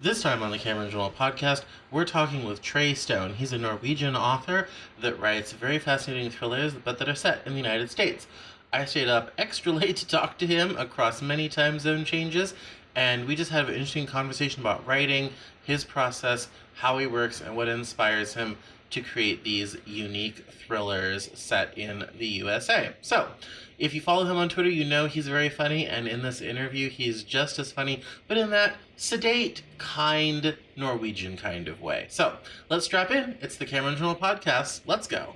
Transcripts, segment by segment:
This time on the Cameron Journal podcast, we're talking with Trey Stone. He's a Norwegian author that writes very fascinating thrillers, but that are set in the United States. I stayed up extra late to talk to him across many time zone changes, and we just had an interesting conversation about writing, his process, how he works, and what inspires him to create these unique thrillers set in the USA. So, if you follow him on Twitter, you know he's very funny, and in this interview, he's just as funny, but in that sedate, kind, Norwegian kind of way. So, let's strap in. It's the Cameron Journal Podcast. Let's go.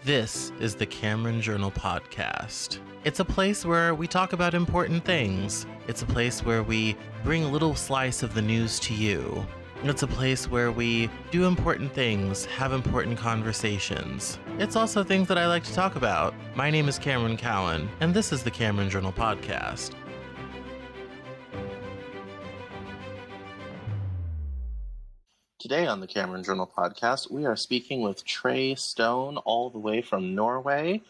This is the Cameron Journal Podcast. It's a place where we talk about important things. It's a place where we bring a little slice of the news to you. It's a place where we do important things, have important conversations. It's also things that I like to talk about. My name is Cameron Cowan, and this is the Cameron Journal Podcast. Today on the Cameron Journal Podcast, we are speaking with Trey Stone, all the way from Norway.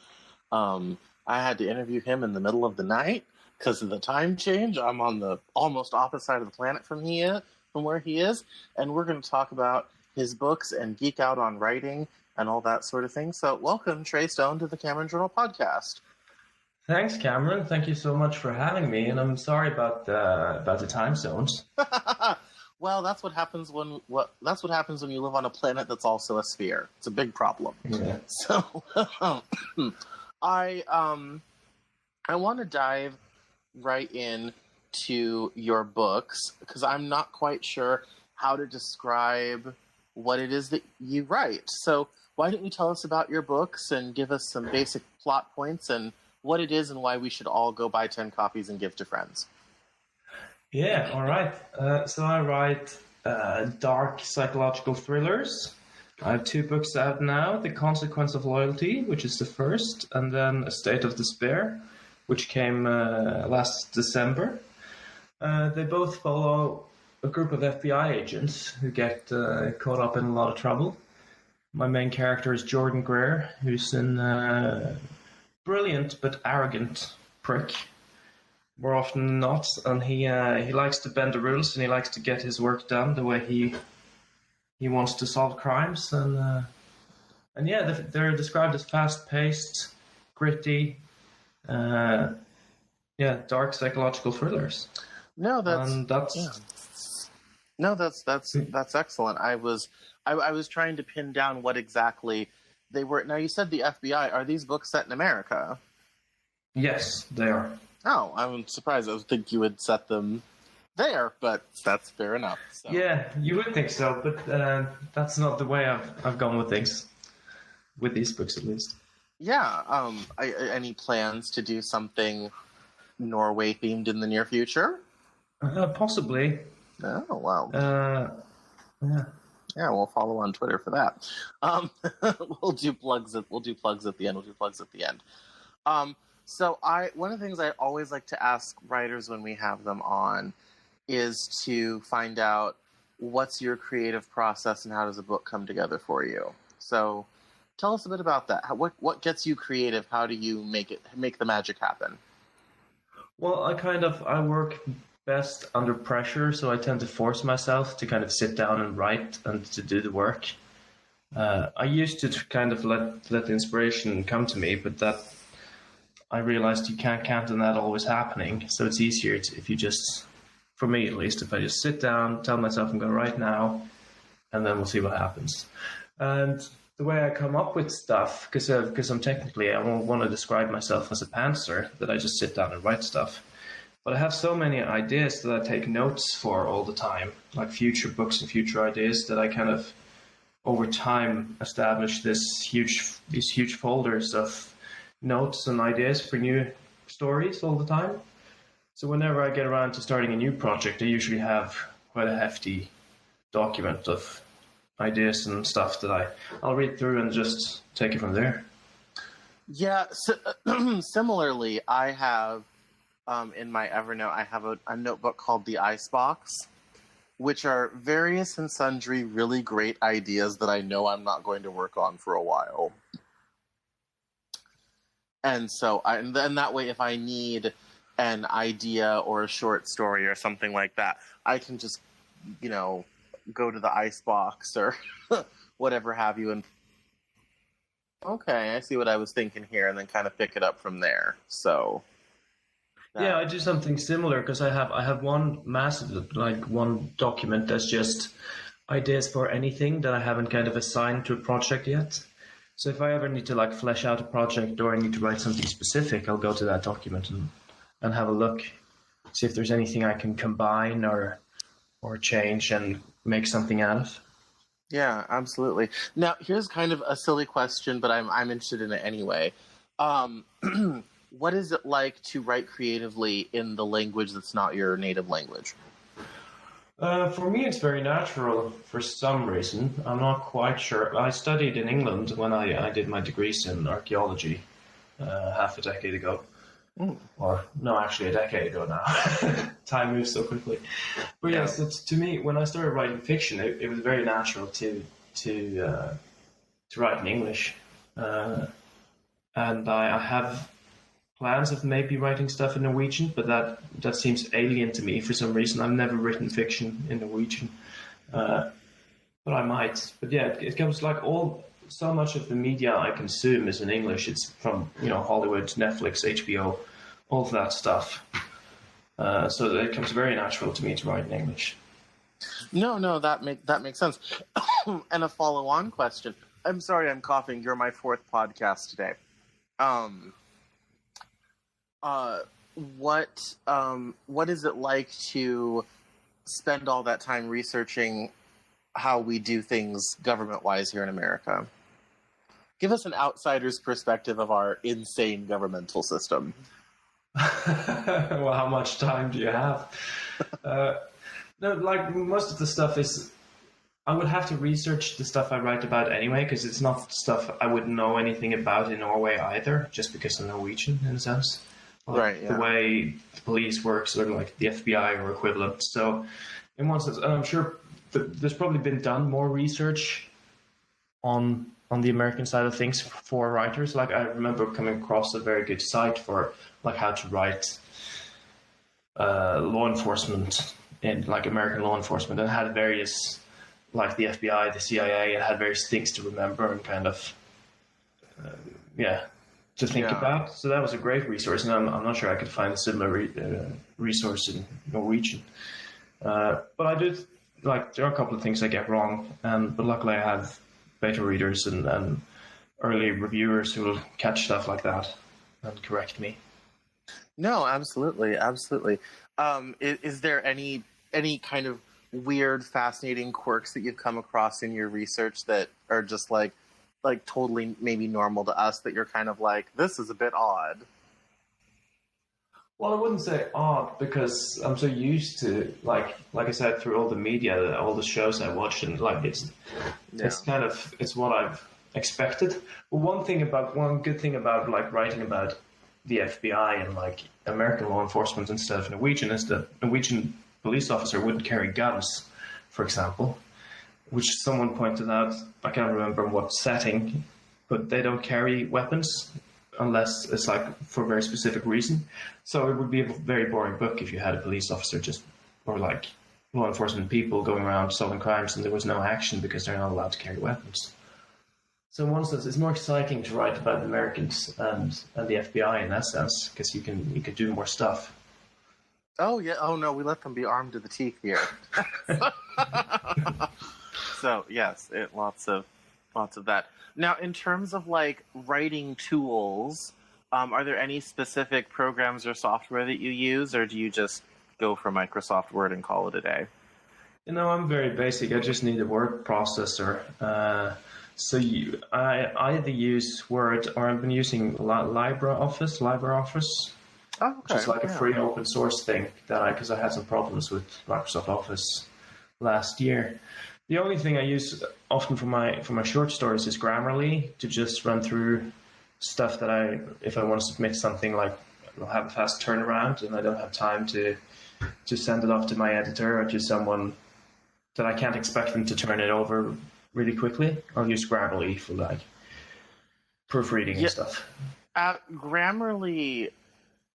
I had to interview him in the middle of the night because of the time change. I'm on the almost opposite side of the planet from where he is, and we're going to talk about his books and geek out on writing and all that sort of thing. So welcome, Trey Stone, to the Cameron Journal Podcast. Thanks, Cameron. Thank you so much for having me, and I'm sorry about the time zones. Well, that's what happens when you live on a planet that's also a sphere. It's a big problem. Yeah. So I want to dive right in to your books because I'm not quite sure how to describe what it is that you write. So why don't you tell us about your books and give us some basic plot points and what it is and why we should all go buy 10 copies and give to friends. Yeah, all right. So I write dark psychological thrillers. I have 2 books out now, The Consequence of Loyalty, which is the first, and then A State of Despair, which came last December. They both follow a group of FBI agents who get caught up in a lot of trouble. My main character is Jordan Greer, who's a brilliant but arrogant prick, more often than not, and he likes to bend the rules and he likes to get his work done the way he wants to solve crimes, and yeah, they're described as fast-paced, gritty, dark psychological thrillers. No, that's excellent. I was trying to pin down what exactly they were. Now, you said the FBI. Are these books set in America? Yes, they are. Oh, I'm surprised. I would think you would set them there, but that's fair enough. So. Yeah, you would think so, but that's not the way I've gone with things, with these books at least. Yeah. Any plans to do something Norway themed in the near future? Possibly. Oh, wow. Yeah. Yeah, we'll follow on Twitter for that. We'll do plugs at the end. So one of the things I always like to ask writers when we have them on is to find out what's your creative process and how does a book come together for you. So tell us a bit about that. What gets you creative? How do you make the magic happen? Well, I work best under pressure, so I tend to force myself to kind of sit down and write and to do the work. I used to kind of let the inspiration come to me, but that I realized you can't count on that always happening. So it's easier if you just, for me at least, if I just sit down, tell myself I'm going to write now, and then we'll see what happens. And the way I come up with stuff, because I'm technically, I don't want to describe myself as a pantser, that I just sit down and write stuff. But I have so many ideas that I take notes for all the time, like future books and future ideas, that I kind of, over time, establish these huge folders of notes and ideas for new stories all the time. So whenever I get around to starting a new project, I usually have quite a hefty document of ideas and stuff that I'll read through and just take it from there. Yeah, similarly, I have in my Evernote, I have a notebook called the Icebox, which are various and sundry really great ideas that I know I'm not going to work on for a while. And so, and that way, if I need an idea or a short story or something like that, I can just, go to the icebox or whatever have you, and okay, I see what I was thinking here, and then kind of pick it up from there. So Yeah, I do something similar because I have one massive, like, one document that's just ideas for anything that I haven't kind of assigned to a project yet. So if I ever need to like flesh out a project or I need to write something specific, I'll go to that document and have a look, see if there's anything I can combine or change and make something out of. yeah, absolutely. Now, here's kind of a silly question, but I'm interested in it anyway. Um, what is it like to write creatively in the language that's not your native language? For me, it's very natural for some reason. I'm not quite sure. I studied in England when I did my degrees in archaeology half a decade ago. Mm. Or, no, actually a decade ago now. Time moves so quickly. But yes, to me, when I started writing fiction, it was very natural to write in English. And I have plans of maybe writing stuff in Norwegian, but that seems alien to me for some reason. I've never written fiction in Norwegian, but I might. But yeah, it comes like so much of the media I consume is in English. It's from Hollywood, Netflix, HBO, all of that stuff. So it comes very natural to me to write in English. No, that makes sense. And a follow-on question. I'm sorry, I'm coughing. You're my fourth podcast today. What is it like to spend all that time researching how we do things government-wise here in America? Give us an outsider's perspective of our insane governmental system. Well, how much time do you have? No, like most of the stuff is, I would have to research the stuff I write about anyway, because it's not stuff I wouldn't know anything about in Norway either, just because I'm Norwegian in a sense. Like right, yeah. The way the police works, or like the FBI or equivalent. So, in one sense, and I'm sure there's probably been done more research on the American side of things for writers. Like I remember coming across a very good site for like how to write law enforcement in like American law enforcement, and it had various, like the FBI, the CIA, it had various things to remember and kind of to think about. So that was a great resource, and I'm not sure I could find a similar resource in Norwegian. But I did, like, there are a couple of things I get wrong, but luckily I have beta readers and early reviewers who will catch stuff like that and correct me. No, absolutely. Is there any kind of weird, fascinating quirks that you've come across in your research that are just like totally maybe normal to us, that you're kind of like, this is a bit odd? Well, I wouldn't say odd, because I'm so used to, like I said, through all the media, all the shows I watch, and like it's kind of, it's what I've expected. But one good thing about like writing about the FBI and like American law enforcement instead of Norwegian is that Norwegian police officer wouldn't carry guns, for example, which someone pointed out. I can't remember what setting, but they don't carry weapons unless it's like for a very specific reason. So it would be a very boring book if you had a police officer or like law enforcement people going around solving crimes and there was no action because they're not allowed to carry weapons. So in one sense, it's more exciting to write about the Americans and the FBI in that sense, because you can do more stuff. Oh yeah. Oh no, we let them be armed to the teeth here. So yes, lots of that. Now, in terms of like writing tools, are there any specific programs or software that you use, or do you just go for Microsoft Word and call it a day? I'm very basic. I just need a word processor. I either use Word or I've been using LibreOffice. Oh, okay. Which is like a free open source thing because I had some problems with Microsoft Office last year. The only thing I use often for my short stories is Grammarly, to just run through stuff that if I want to submit something, like I'll have a fast turnaround and I don't have time to send it off to my editor or to someone that I can't expect them to turn it over really quickly. I'll use Grammarly for like proofreading and stuff. Grammarly,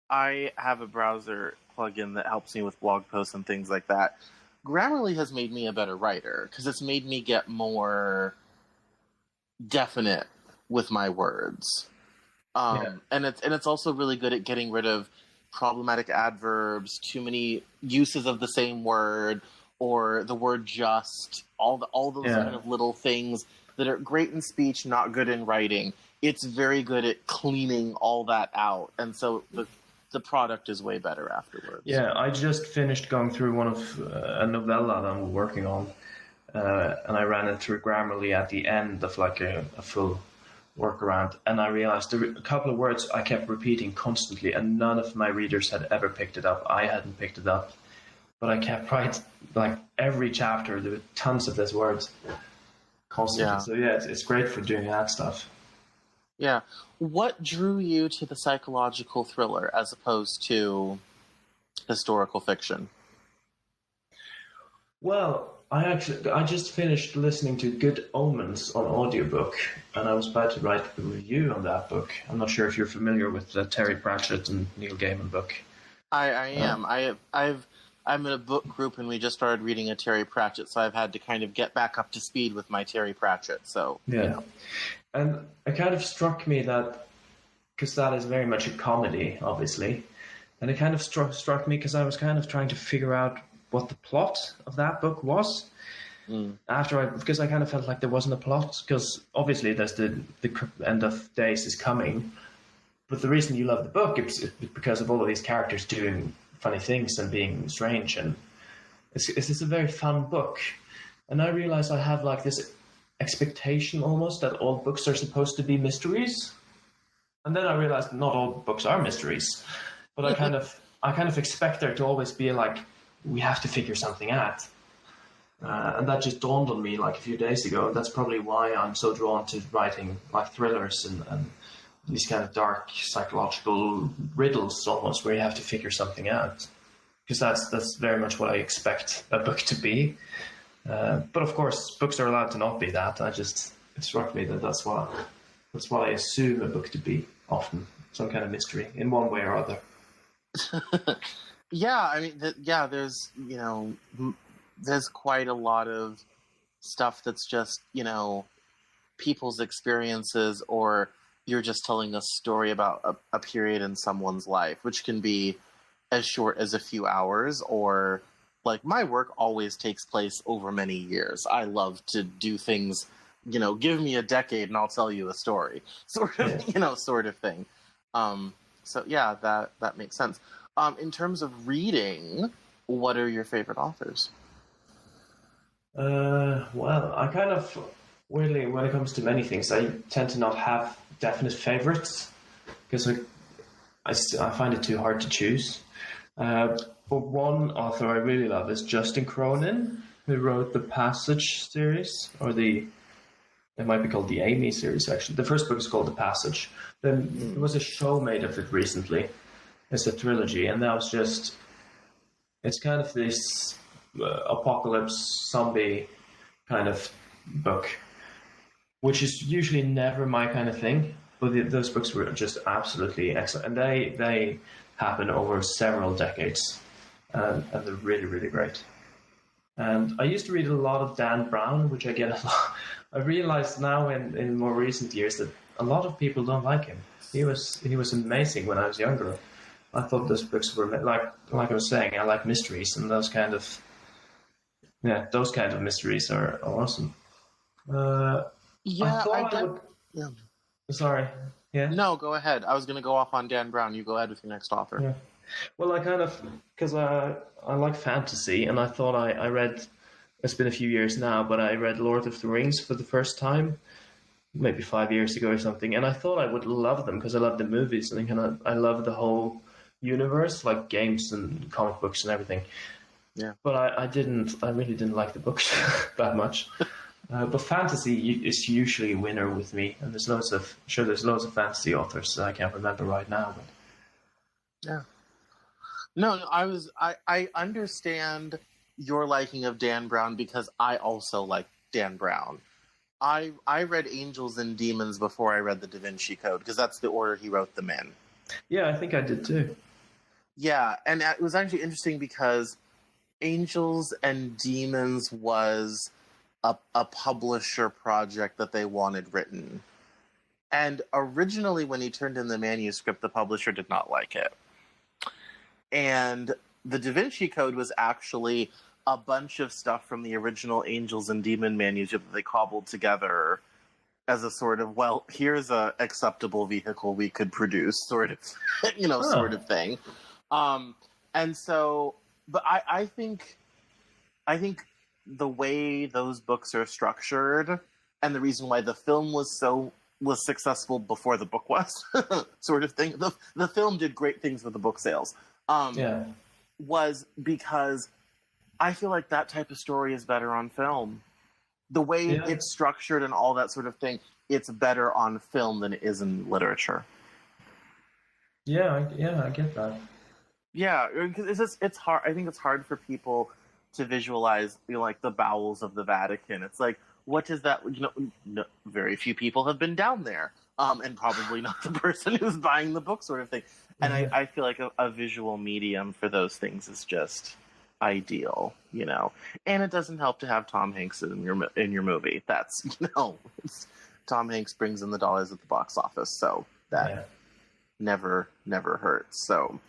I have a browser plugin that helps me with blog posts and things like that. Grammarly has made me a better writer because it's made me get more definite with my words. And it's also really good at getting rid of problematic adverbs, too many uses of the same word, or the word just, all those kind of little things that are great in speech, not good in writing. It's very good at cleaning all that out, and so the product is way better afterwards. Yeah, I just finished going through one of a novella that I'm working on, and I ran it through Grammarly at the end of like a full workaround, and I realized there were a couple of words I kept repeating constantly, and none of my readers had ever picked it up. I hadn't picked it up, but I kept writing like every chapter. There were tons of these words constantly. Yeah. So yeah, it's great for doing that stuff. Yeah. What drew you to the psychological thriller as opposed to historical fiction? Well, I just finished listening to Good Omens on audiobook, and I was about to write a review on that book. I'm not sure if you're familiar with the Terry Pratchett and Neil Gaiman book. I am. I'm in a book group, and we just started reading a Terry Pratchett, so I've had to kind of get back up to speed with my Terry Pratchett. So yeah, you know. And it kind of struck me that because that is very much a comedy, obviously, and it kind of struck me because I was kind of trying to figure out what the plot of that book was. Because I kind of felt like there wasn't a plot, because obviously there's the end of days is coming, but the reason you love the book is because of all of these characters doing funny things and being strange, and it's a very fun book. And I realized I have like this expectation almost that all books are supposed to be mysteries, and then I realized not all books are mysteries, but I kind of expect there to always be like, we have to figure something out. And that just dawned on me like a few days ago. That's probably why I'm so drawn to writing like thrillers and these kind of dark psychological riddles almost, where you have to figure something out. Because that's very much what I expect a book to be. But of course, books are allowed to not be that. It struck me that that's what I assume a book to be often. Some kind of mystery in one way or other. Yeah, I mean, there's, there's quite a lot of stuff that's just, people's experiences, or you're just telling a story about a period in someone's life, which can be as short as a few hours, or like my work always takes place over many years. I love to do things, give me a decade and I'll tell you a story, sort of thing. So yeah, that makes sense. In terms of reading, what are your favorite authors? Well, I kind of, weirdly, when it comes to many things, I tend to not have definite favorites, because I find it too hard to choose. But one author I really love is Justin Cronin, who wrote the Passage series, or it might be called the Amy series, actually. The first book is called The Passage. Then there was a show made of it recently. It's a trilogy, and that was just, it's kind of this apocalypse zombie kind of book, which is usually never my kind of thing, but those books were just absolutely excellent, and they happen over several decades, and they're really, really great. And I used to read a lot of Dan Brown, which I get a lot. I realized now in more recent years that a lot of people don't like him. He was amazing when I was younger. I thought those books were like I was saying, I like mysteries, and those kind of mysteries are awesome. Yeah. Sorry. Yeah. No, go ahead. I was going to go off on Dan Brown. You go ahead with your next author. Yeah. Well, I kind of, because I like fantasy, and I thought I read. It's been a few years now, but I read Lord of the Rings for the first time, maybe 5 years ago or something, and I thought I would love them because I love the movies, and I love the whole universe, like games and comic books and everything. Yeah. But I really didn't like the books that much. But fantasy is usually a winner with me, and there's loads of fantasy authors that I can't remember right now. But yeah. No, I understand your liking of Dan Brown, because I also like Dan Brown. I read Angels and Demons before I read the Da Vinci Code, because that's the order he wrote them in. Yeah, I think I did too. Yeah, and it was actually interesting because Angels and Demons was a publisher project that they wanted written. And originally, when he turned in the manuscript, the publisher did not like it. And the Da Vinci Code was actually a bunch of stuff from the original Angels and Demon manuscript that they cobbled together as a sort of, well, here's a acceptable vehicle we could produce, sort of, sort of thing. And so, but I think the way those books are structured, and the reason why the film was successful before the book was, sort of thing. The film did great things with the book sales. Was because I feel like that type of story is better on film. The way it's structured and all that sort of thing, it's better on film than it is in literature. I get that. Yeah, because it's hard. I think it's hard for people to visualize, like the bowels of the Vatican. It's like, what does that? No, very few people have been down there, and probably not the person who's buying the book, sort of thing. And I feel like a visual medium for those things is just ideal, And it doesn't help to have Tom Hanks in your movie. That's Tom Hanks brings in the dollars at the box office, so that never hurts. So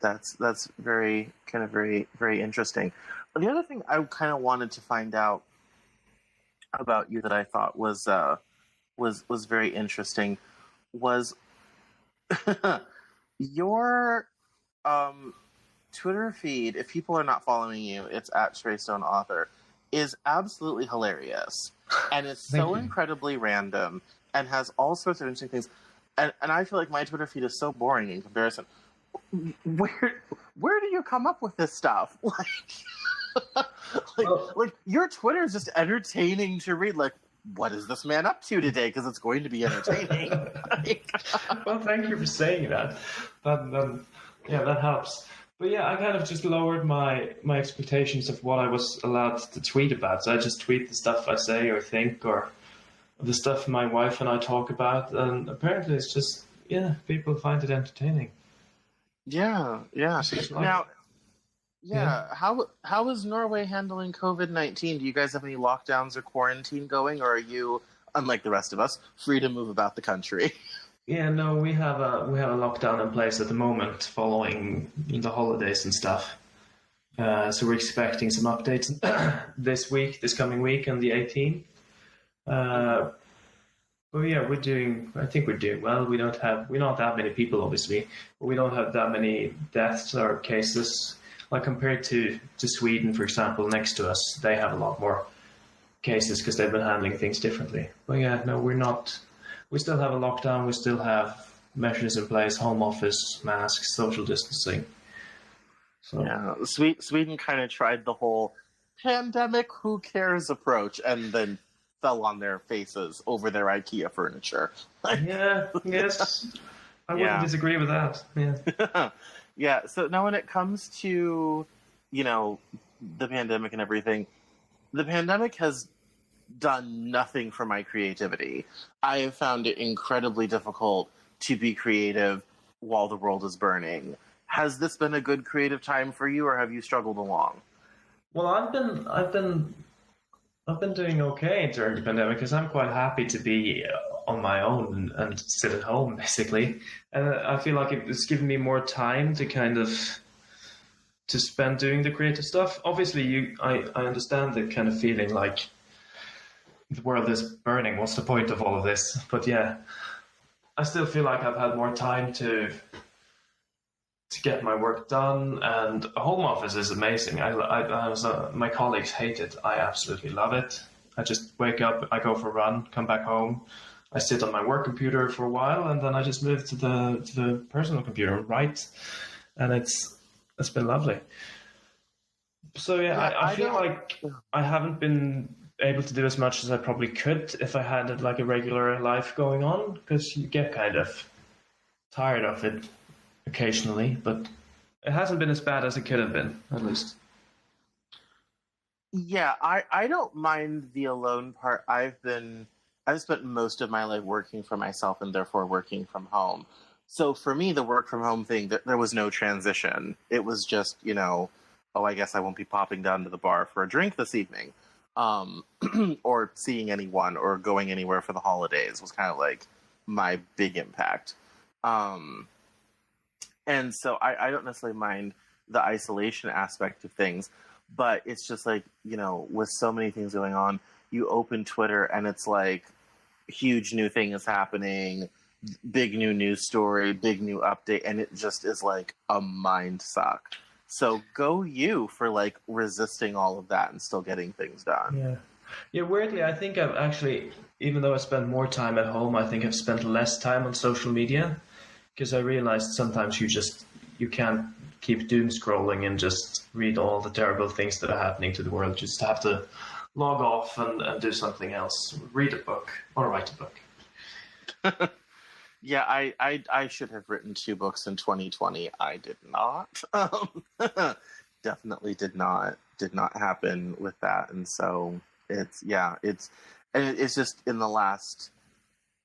that's very very interesting. But the other thing I kind of wanted to find out about you that I thought was very interesting was your Twitter feed. If people are not following you, it's at Trey Stone Author, is absolutely hilarious, and it's so incredibly random and has all sorts of interesting things. And I feel like my Twitter feed is so boring in comparison. Where do you come up with this stuff? Like your Twitter is just entertaining to read. Like, what is this man up to today? Because it's going to be entertaining. Well, thank you for saying that. That helps. But yeah, I kind of just lowered my expectations of what I was allowed to tweet about. So I just tweet the stuff I say or think, or the stuff my wife and I talk about. And apparently it's just, people find it entertaining. Yeah. Now, how is Norway handling COVID-19? Do you guys have any lockdowns or quarantine going, or are you, unlike the rest of us, free to move about the country? Yeah, no, we have a lockdown in place at the moment, following the holidays and stuff. So we're expecting some updates this coming week, on the 18th. But yeah, I think we're doing well. We don't have that many people, obviously, but we don't have that many deaths or cases. Like compared to Sweden, for example, next to us, they have a lot more cases because they've been handling things differently. But yeah, no, we're not. We still have a lockdown. We still have measures in place: home office, masks, social distancing. So yeah, Sweden kind of tried the whole pandemic, who cares approach, and then fell on their faces over their IKEA furniture. Yes, I wouldn't disagree with that. Yeah. Yeah. So now, when it comes to the pandemic and everything, the pandemic has done nothing for my creativity. I have found it incredibly difficult to be creative while the world is burning. Has this been a good creative time for you, or have you struggled along? Well, I've been doing okay during the pandemic because I'm quite happy to be on my own and sit at home, basically. And I feel like it's given me more time to kind of to spend doing the creative stuff. Obviously, I understand the kind of feeling like the world is burning. What's the point of all of this? But yeah, I still feel like I've had more time to get my work done, and a home office is amazing. My colleagues hate it. I absolutely love it. I just wake up, I go for a run, come back home, I sit on my work computer for a while, and then I just move to the personal computer and write, and it's been lovely. So yeah, I feel like I haven't been able to do as much as I probably could if I had like a regular life going on, because you get kind of tired of it occasionally, but it hasn't been as bad as it could have been, at least. Yeah, I don't mind the alone part. I've spent most of my life working for myself and therefore working from home. So for me, the work from home thing, there was no transition. It was just, oh, I guess I won't be popping down to the bar for a drink this evening, um, or seeing anyone or going anywhere for the holidays was kind of like my big impact. Um, and so I don't necessarily mind the isolation aspect of things, but it's just like, with so many things going on, you open Twitter and it's like huge new thing is happening, big new news story, big new update, and it just is like a mind suck. So go you for like resisting all of that and still getting things done. Yeah. Yeah, weirdly, I think I've actually, even though I spend more time at home, I think I've spent less time on social media because I realized sometimes you can't keep doom scrolling and just read all the terrible things that are happening to the world. You just have to log off and do something else. Read a book or write a book. Yeah, I should have written 2 books in 2020. I did not. Definitely did not happen with that. And so it's just in the last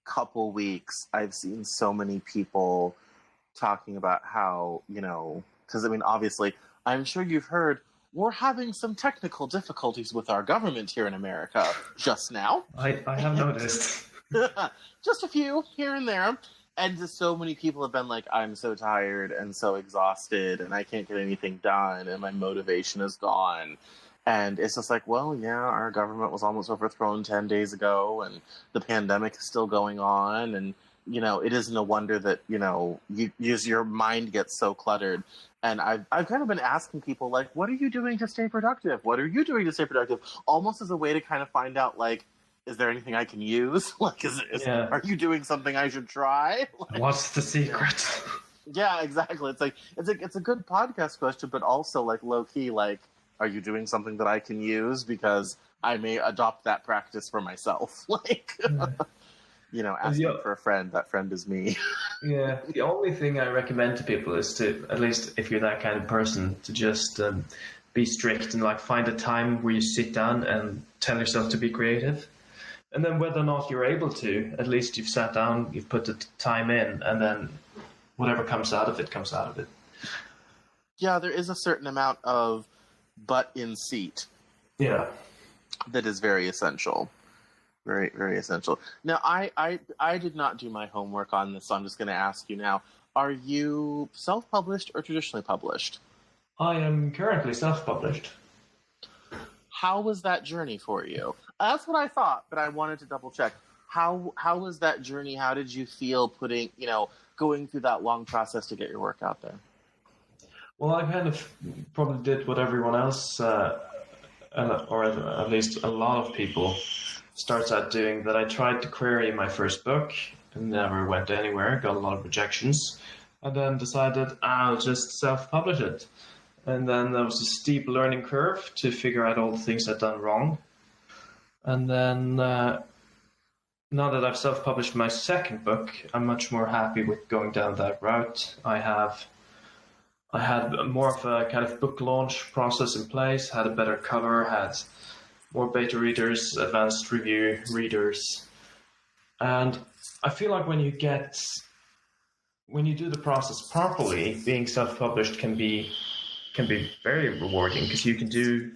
couple weeks, I've seen so many people talking about how, because I mean, obviously, I'm sure you've heard we're having some technical difficulties with our government here in America just now. I have noticed. Just a few here and there. And just so many people have been like, I'm so tired and so exhausted and I can't get anything done and my motivation is gone. And it's just like, well, yeah, our government was almost overthrown 10 days ago and the pandemic is still going on. And, it isn't a wonder that, your mind gets so cluttered. And I've kind of been asking people, like, what are you doing to stay productive? What are you doing to stay productive? Almost as a way to kind of find out, like, is there anything I can use? Like, are you doing something I should try? Like, what's the secret? Yeah, exactly. It's a good podcast question, but also like low key, like, are you doing something that I can use because I may adopt that practice for myself? Like, asking for a friend. That friend is me. Yeah, the only thing I recommend to people is to, at least if you're that kind of person, to just be strict and like find a time where you sit down and tell yourself to be creative. And then whether or not you're able to, at least you've sat down, you've put the time in, and then whatever comes out of it, comes out of it. Yeah, there is a certain amount of butt in seat. Yeah. That is very essential. Very, very essential. Now, I did not do my homework on this, so I'm just going to ask you now. Are you self-published or traditionally published? I am currently self-published. How was that journey for you? That's what I thought, but I wanted to double check. How was that journey? How did you feel going through that long process to get your work out there? Well, I kind of probably did what everyone else, or at least a lot of people, starts out doing, that I tried to query my first book and never went anywhere, got a lot of rejections, and then decided I'll just self-publish it. And then there was a steep learning curve to figure out all the things I'd done wrong. And then now that I've self-published my second book, I'm much more happy with going down that route. I had more of a kind of book launch process in place, had a better cover, had more beta readers, advanced review readers. And I feel like when you do the process properly, being self-published can be very rewarding because you can do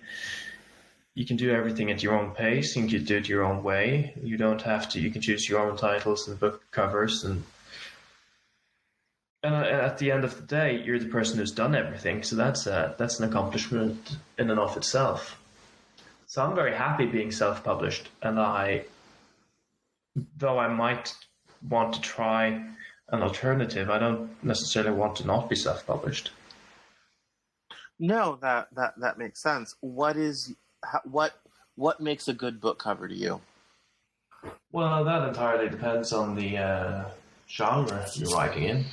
everything at your own pace, and you can do it your own way. You don't have to. You can choose your own titles and book covers, and at the end of the day, you're the person who's done everything. So that's an accomplishment in and of itself. So I'm very happy being self-published, and though I might want to try an alternative, I don't necessarily want to not be self-published. No, that makes sense. What makes a good book cover to you? Well, that entirely depends on the genre you're writing in.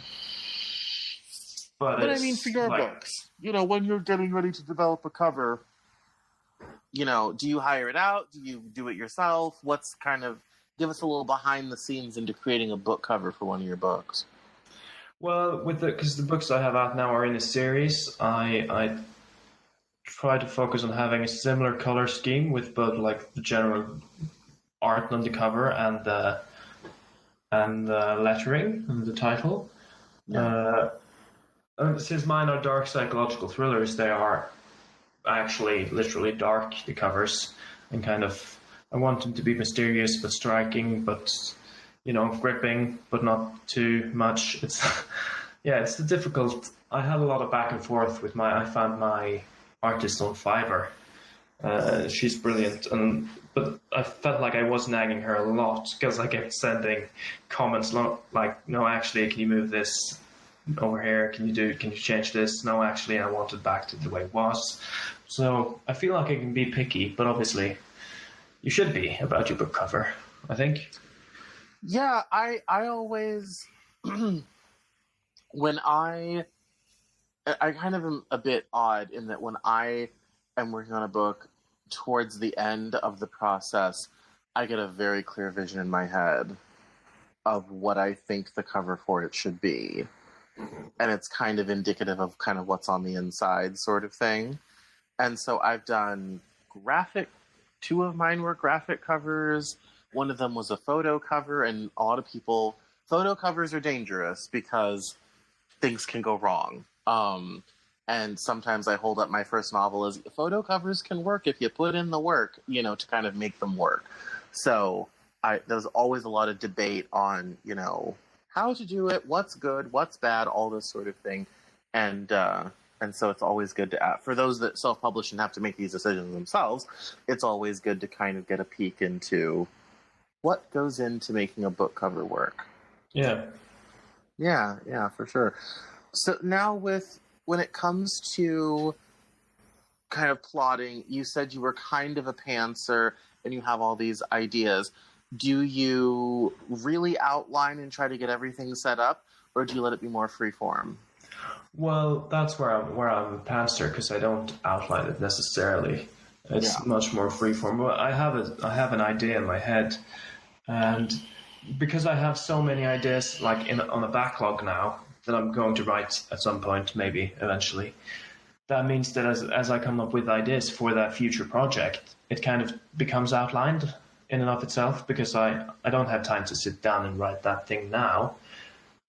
But I mean, for your books, when you're getting ready to develop a cover, do you hire it out? Do you do it yourself? Give us a little behind the scenes into creating a book cover for one of your books. Well, because the books I have out now are in a series, I try to focus on having a similar color scheme with both like the general art on the cover and the lettering and the title. Uh, and since mine are dark psychological thrillers, they are actually literally dark, the covers, and kind of I want them to be mysterious but striking, but gripping, but not too much. It's yeah, it's difficult. I had a lot of back and forth with I found my artist on Fiverr. She's brilliant, but I felt like I was nagging her a lot because I kept sending comments like, "No, actually, can you move this over here? Can you change this? No, actually, I want it back to the way it was." So I feel like I can be picky, but obviously, you should be about your book cover, I think. Yeah, I always when I kind of am a bit odd in that when I am working on a book, towards the end of the process, I get a very clear vision in my head of what I think the cover for it should be. And it's kind of indicative of kind of what's on the inside sort of thing. And so I've done two of mine were graphic covers. One of them was a photo cover, and a lot of people, photo covers are dangerous because things can go wrong. And sometimes I hold up my first novel as photo covers can work if you put in the work, to kind of make them work. So there's always a lot of debate on, how to do it, what's good, what's bad, all this sort of thing. And so it's always good to, for those that self-publish and have to make these decisions themselves, it's always good to kind of get a peek into what goes into making a book cover work. Yeah. Yeah, for sure. So now when it comes to kind of plotting, you said you were kind of a pantser and you have all these ideas. Do you really outline and try to get everything set up, or do you let it be more freeform? Well, that's where I'm a pantser, because I don't outline it necessarily. It's much more freeform. But I have an idea in my head, and because I have so many ideas on a backlog now that I'm going to write at some point, maybe eventually, that means that as I come up with ideas for that future project, it kind of becomes outlined in and of itself, because I don't have time to sit down and write that thing now,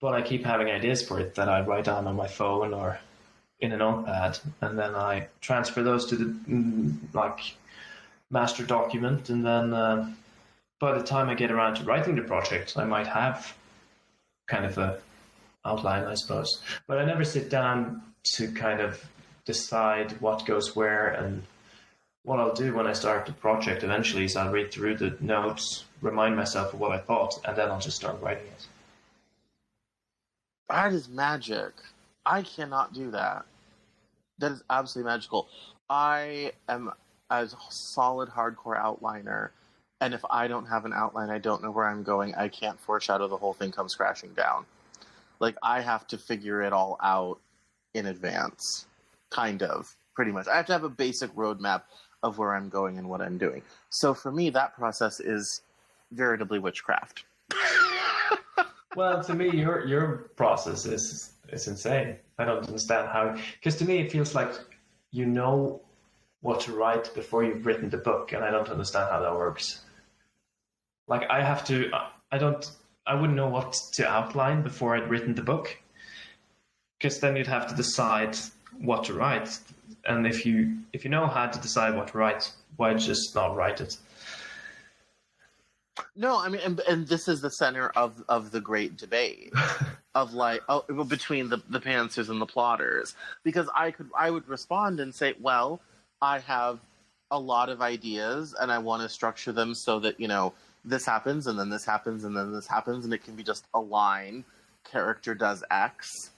but I keep having ideas for it that I write down on my phone or in a notepad, and then I transfer those to the master document, and then by the time I get around to writing the project, I might have kind of a outline, I suppose. But I never sit down to kind of decide what goes where. And what I'll do when I start the project eventually is I'll read through the notes, remind myself of what I thought, and then I'll just start writing it. That is magic. I cannot do that. That is absolutely magical. I am a solid hardcore outliner, and if I don't have an outline, I don't know where I'm going. I can't foreshadow, the whole thing comes crashing down. Like, I have to figure it all out in advance, kind of, pretty much. I have to have a basic roadmap of where I'm going and what I'm doing. So for me, that process is veritably witchcraft. Well, to me, your process is insane. I don't understand how, because to me it feels like you know what to write before you've written the book, and I don't understand how that works. Like, I wouldn't know what to outline before I'd written the book, because then you'd have to decide what to write. And if you know how to decide what to write, why just not write it? No, I mean, and this is the center of the great debate of between the pantsers and the plotters, because I would respond and say, well, I have a lot of ideas and I want to structure them so that this happens and then this happens and then this happens, and it can be just a line, character does X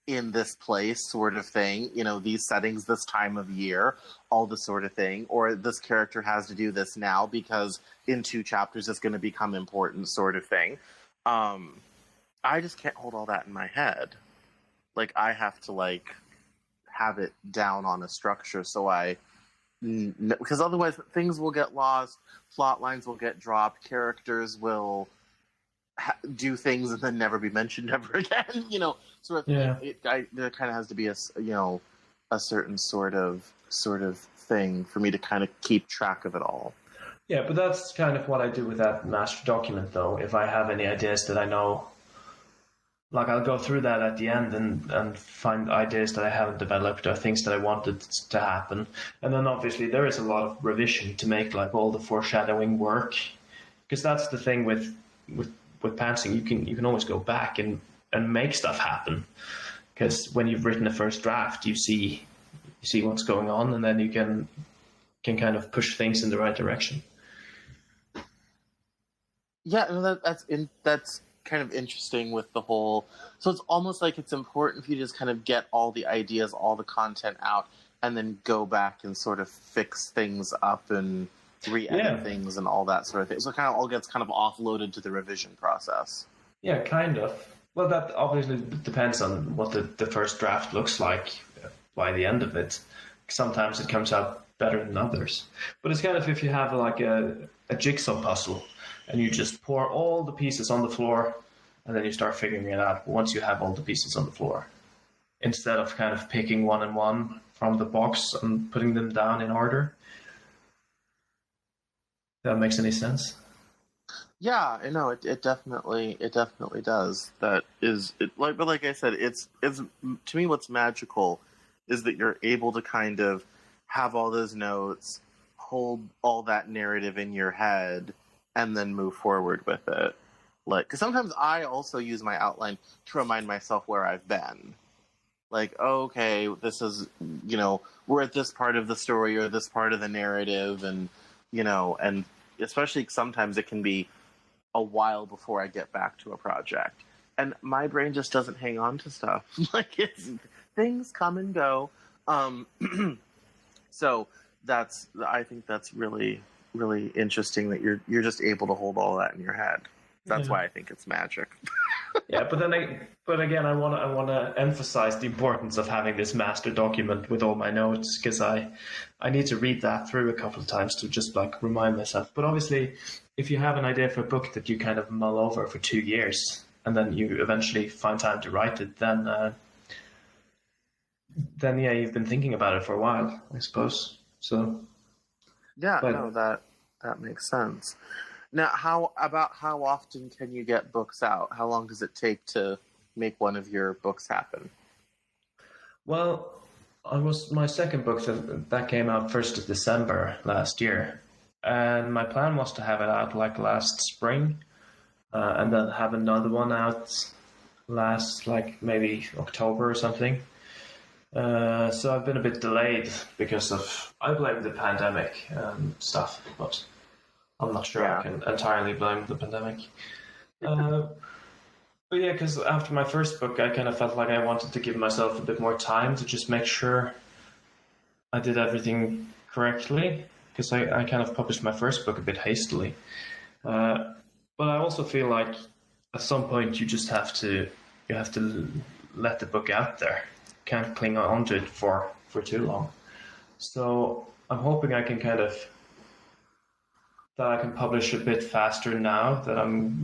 in this place sort of thing, these settings, this time of year, all this sort of thing, or this character has to do this now because in 2 chapters it's going to become important sort of thing. I just can't hold all that in my head. Like, I have to have it down on a structure because otherwise things will get lost, plot lines will get dropped, characters will do things and then never be mentioned ever again. Sort of. Yeah. There kind of has to be a certain sort of thing for me to kind of keep track of it all. Yeah, but that's kind of what I do with that master document, though. If I have any ideas that I know like I'll go through that at the end and find ideas that I haven't developed or things that I wanted to happen. And then obviously there is a lot of revision to make like all the foreshadowing work, because that's the thing with with pantsing. You can always go back and make stuff happen, because when you've written the first draft, you see what's going on, and then you can kind of push things in the right direction. Yeah, no, that's kind of interesting with the whole. So it's almost like it's important for you to just kind of get all the ideas, all the content out, and then go back and sort of fix things up and re-edit things and all that sort of thing. So it kind of all gets kind of offloaded to the revision process. Yeah, kind of. Well, that obviously depends on what the first draft looks like by the end of it. Sometimes it comes out better than others. But it's kind of if you have like a jigsaw puzzle and you just pour all the pieces on the floor and then you start figuring it out once you have all the pieces on the floor, instead of kind of picking one and one from the box and putting them down in order. If that makes any sense? Yeah, I know it definitely does. That is it, but like I said, it's to me what's magical is that you're able to kind of have all those notes, hold all that narrative in your head, and then move forward with it. Like, because sometimes I also use my outline to remind myself where I've been. Like, oh, okay, this is, we're at this part of the story or this part of the narrative, and and especially sometimes it can be a while before I get back to a project, and my brain just doesn't hang on to stuff. Like things come and go. So I think that's really, really interesting that you're just able to hold all that in your head. That's why I think it's magic. Yeah, but again, I want to emphasize the importance of having this master document with all my notes, because I need to read that through a couple of times to just like remind myself. But obviously, if you have an idea for a book that you kind of mull over for 2 years and then you eventually find time to write it, then yeah, you've been thinking about it for a while, I suppose. So yeah, no, that makes sense. Now, how often can you get books out? How long does it take to make one of your books happen? Well, my second book that came out 1st of December last year, and my plan was to have it out like last spring, and then have another one out last like maybe October or something. So I've been a bit delayed because I blame the pandemic and stuff, but I'm not sure I can entirely blame the pandemic. But yeah, because after my first book, I kind of felt like I wanted to give myself a bit more time to just make sure I did everything correctly, because I kind of published my first book a bit hastily. But I also feel like at some point you have to let the book out there. You can't cling on to it for too long. So I'm hoping I can that I can publish a bit faster now that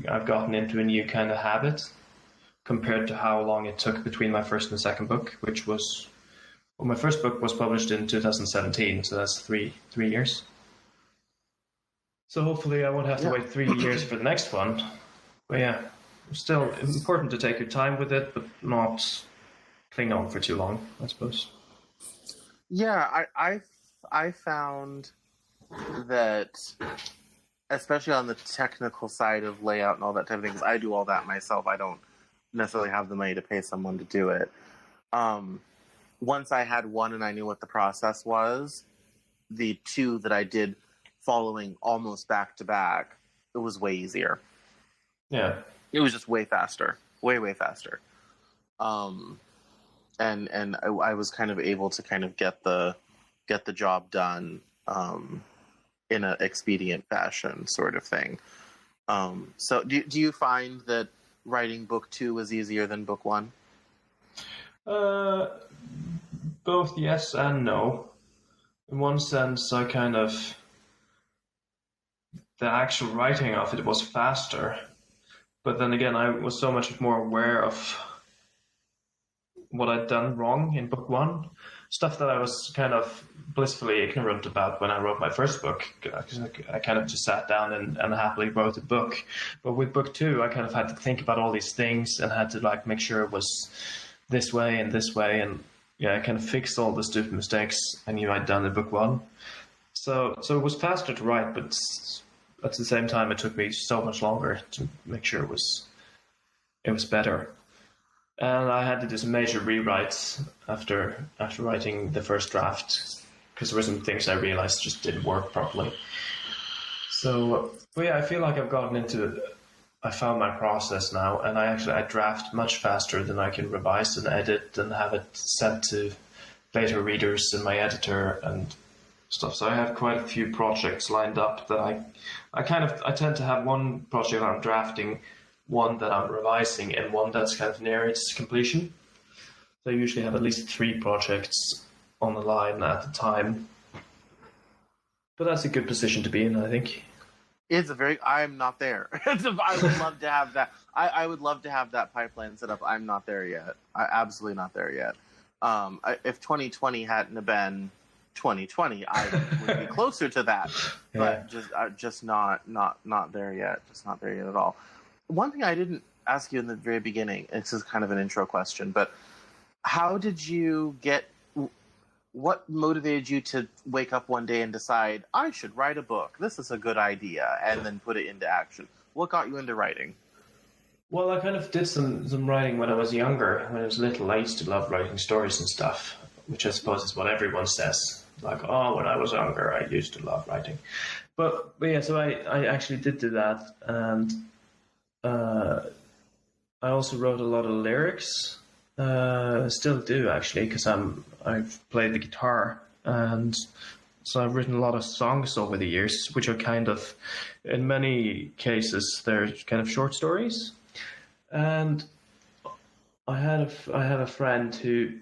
I've gotten into a new kind of habit, compared to how long it took between my first and second book, which was, well, my first book was published in 2017, so that's three years. So hopefully I won't have to wait 3 years for the next one. But yeah, still important to take your time with it, but not cling on for too long, I suppose. Yeah, I found that, especially on the technical side of layout and all that type of things, I do all that myself. I don't necessarily have the money to pay someone to do it. Once I had one and I knew what the process was, the two that I did following almost back to back, it was way easier. Yeah. It was just way faster. Way faster. And I was kind of able to kind of get the job done in an expedient fashion, sort of thing. So do you find that writing book 2 was easier than book 1? Both yes and no. In one sense, the actual writing of it was faster, but then again, I was so much more aware of what I'd done wrong in book 1, stuff that I was kind of blissfully ignorant about when I wrote my first book, because I kind of just sat down and happily wrote a book. But with book two, I kind of had to think about all these things and had to like make sure it was this way, and yeah, I kind of fixed all the stupid mistakes I knew I'd done in book one. So it was faster to write, but at the same time, it took me so much longer to make sure it was better. And I had to do some major rewrites after writing the first draft, because there were some things I realized just didn't work properly. So, but yeah, I feel like I've gotten into it. I found my process now, and I draft much faster than I can revise and edit and have it sent to later readers and my editor and stuff. So I have quite a few projects lined up that I tend to have one project I'm drafting, one that I'm revising, and one that's kind of near its completion. So I usually have at least 3 projects on the line at a time. But that's a good position to be in, I think. I'm not there. I would love to have that. I would love to have that pipeline set up. I'm not there yet. Absolutely not there yet. If 2020 hadn't have been 2020, I would be closer to that. But just not there yet. Just not there yet at all. One thing I didn't ask you in the very beginning, this is kind of an intro question, but how did you what motivated you to wake up one day and decide, I should write a book, this is a good idea, and then put it into action? What got you into writing? Well, I kind of did some writing when I was younger. When I was little, I used to love writing stories and stuff, which I suppose is what everyone says. Like, oh, when I was younger, I used to love writing. But yeah, so I actually did do that, and I also wrote a lot of lyrics. Still do, actually, because I've played the guitar, and so I've written a lot of songs over the years, which are kind of, in many cases, they're kind of short stories. And I had a friend who,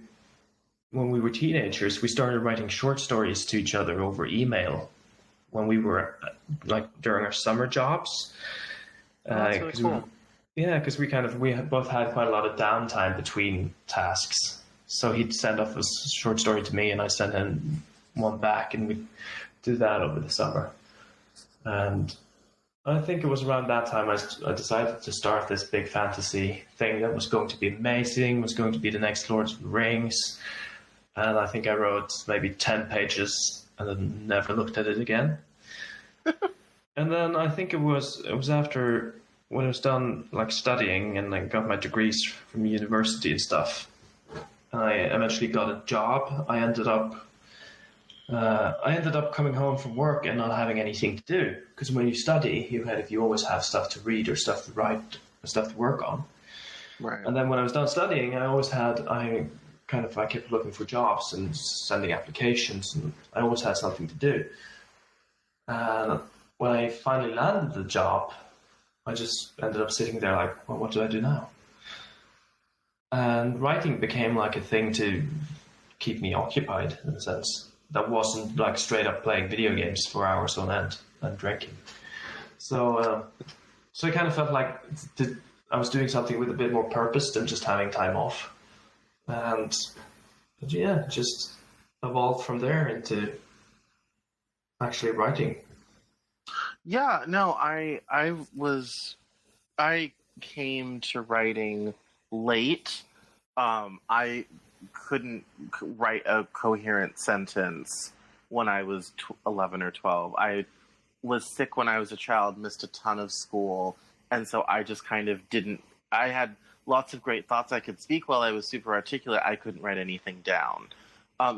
when we were teenagers, we started writing short stories to each other over email when we were like during our summer jobs. That's really cool. Because we both had quite a lot of downtime between tasks. So he'd send off a short story to me, and I'd send him one back, and we'd do that over the summer. And I think it was around that time I decided to start this big fantasy thing that was going to be amazing, was going to be the next Lord of the Rings. And I think I wrote maybe 10 pages and then never looked at it again. And then I think it was after, when I was done like studying and I got my degrees from university and stuff, and I eventually got a job, I ended up coming home from work and not having anything to do. Because when you study, you always have stuff to read or stuff to write or stuff to work on. Right. And then when I was done studying, I kept looking for jobs and sending applications, and I always had something to do. And when I finally landed the job, I just ended up sitting there like, well, what do I do now? And writing became like a thing to keep me occupied, in a sense. That wasn't like straight up playing video games for hours on end and drinking. So I kind of felt like I was doing something with a bit more purpose than just having time off. And yeah, just evolved from there into actually writing. Yeah, no, I came to writing late. I couldn't write a coherent sentence when I was 11 or 12. I was sick when I was a child, missed a ton of school, and so I just kind of didn't. I had lots of great thoughts I could speak while I was super articulate. I couldn't write anything down.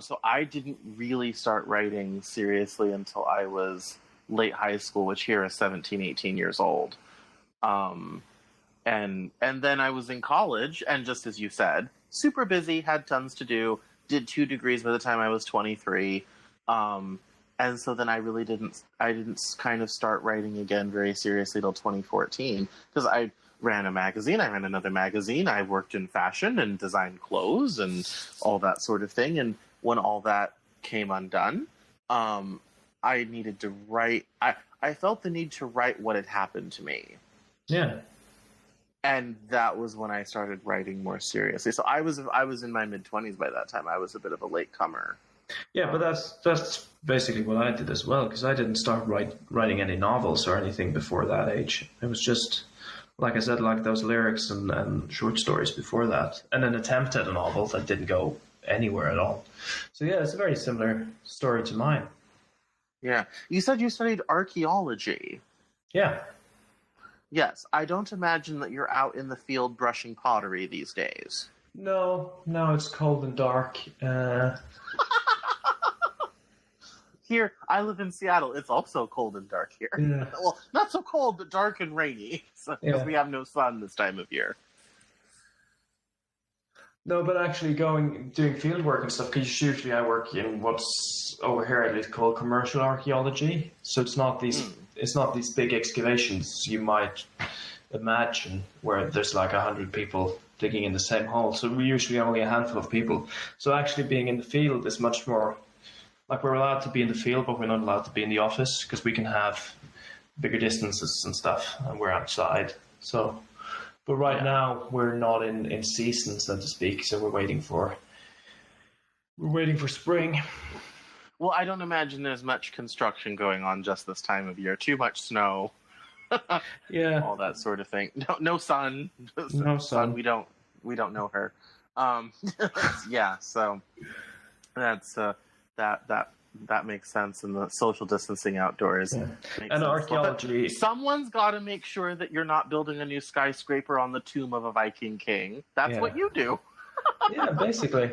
So I didn't really start writing seriously until I was late high school, which here is 17, 18 years old. And then I was in college, and just as you said, super busy, had tons to do, did 2 degrees by the time I was 23. And so then I didn't kind of start writing again very seriously till 2014, because I ran a magazine, I ran another magazine, I worked in fashion and designed clothes and all that sort of thing. And when all that came undone, I needed to write. I felt the need to write what had happened to me. Yeah. And that was when I started writing more seriously. So I was in my mid-20s by that time. I was a bit of a late comer. Yeah, but that's basically what I did as well, because I didn't start writing any novels or anything before that age. It was just, like I said, like those lyrics and short stories before that, and an attempt at a novel that didn't go anywhere at all. So yeah, it's a very similar story to mine. Yeah. You said you studied archaeology. Yeah. Yes. I don't imagine that you're out in the field brushing pottery these days. No, it's cold and dark. Here, I live in Seattle. It's also cold and dark here. Yeah. Well, not so cold, but dark and rainy, because we have no sun this time of year. No, but actually doing field work and stuff, because usually I work in what's over here at least called commercial archaeology. So it's not these big excavations you might imagine where there's like 100 people digging in the same hole. So we usually only a handful of people. So actually being in the field is much more like we're allowed to be in the field, but we're not allowed to be in the office because we can have bigger distances and stuff, and we're outside. So, but right now we're not in season, so to speak. So we're waiting for spring. Well, I don't imagine there's much construction going on just this time of year. Too much snow. Yeah, all that sort of thing. No sun. No sun. We don't know her. Yeah. So that's that makes sense. And the social distancing outdoors. Yeah. And sense. Archaeology. Someone's got to make sure that you're not building a new skyscraper on the tomb of a Viking king. That's what you do. Yeah, basically.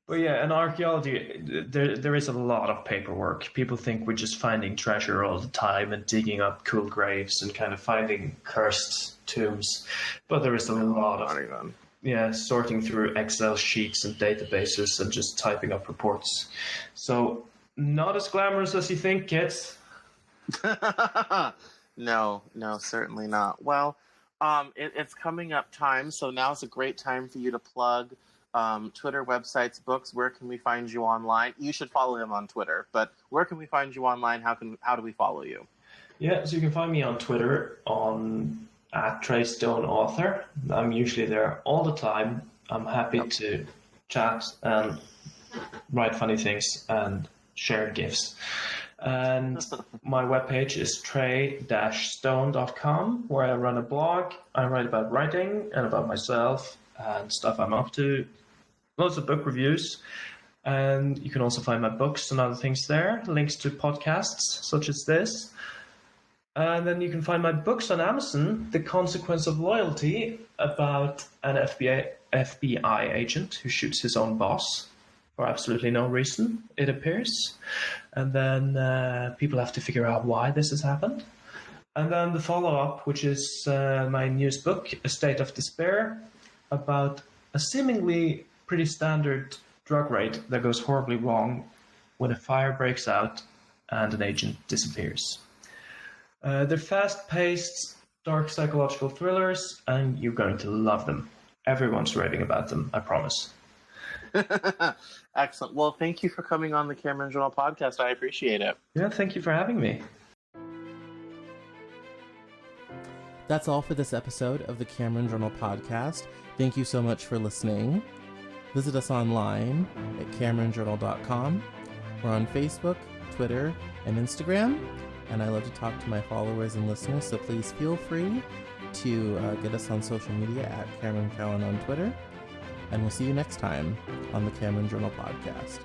But yeah, in archaeology, there is a lot of paperwork. People think we're just finding treasure all the time and digging up cool graves and kind of finding cursed tombs. But there is a lot of sorting through Excel sheets and databases and just typing up reports. So not as glamorous as you think, kids. No, certainly not. Well, it's coming up time, so now's a great time for you to plug Twitter, websites, books. Where can we find you online? You should follow him on Twitter, but where can we find you online? How do we follow you? Yeah, so you can find me on Twitter at Trey Stone Author. I'm usually there all the time. I'm happy to chat and write funny things and share gifts. And my webpage is trey-stone.com, where I run a blog. I write about writing and about myself and stuff I'm up to. Lots of book reviews. And you can also find my books and other things there. Links to podcasts such as this. And then you can find my books on Amazon, The Consequence of Loyalty, about an FBI agent who shoots his own boss for absolutely no reason, it appears. And then people have to figure out why this has happened. And then the follow-up, which is my newest book, A State of Despair, about a seemingly pretty standard drug raid that goes horribly wrong when a fire breaks out and an agent disappears. They're fast-paced, dark psychological thrillers, and you're going to love them. Everyone's raving about them, I promise. Excellent. Well, thank you for coming on the Cameron Journal podcast. I appreciate it. Yeah, thank you for having me. That's all for this episode of the Cameron Journal podcast. Thank you so much for listening. Visit us online at CameronJournal.com. We're on Facebook, Twitter, and Instagram. And I love to talk to my followers and listeners, so please feel free to get us on social media at Cameron Cowan on Twitter. And we'll see you next time on the Cameron Journal podcast.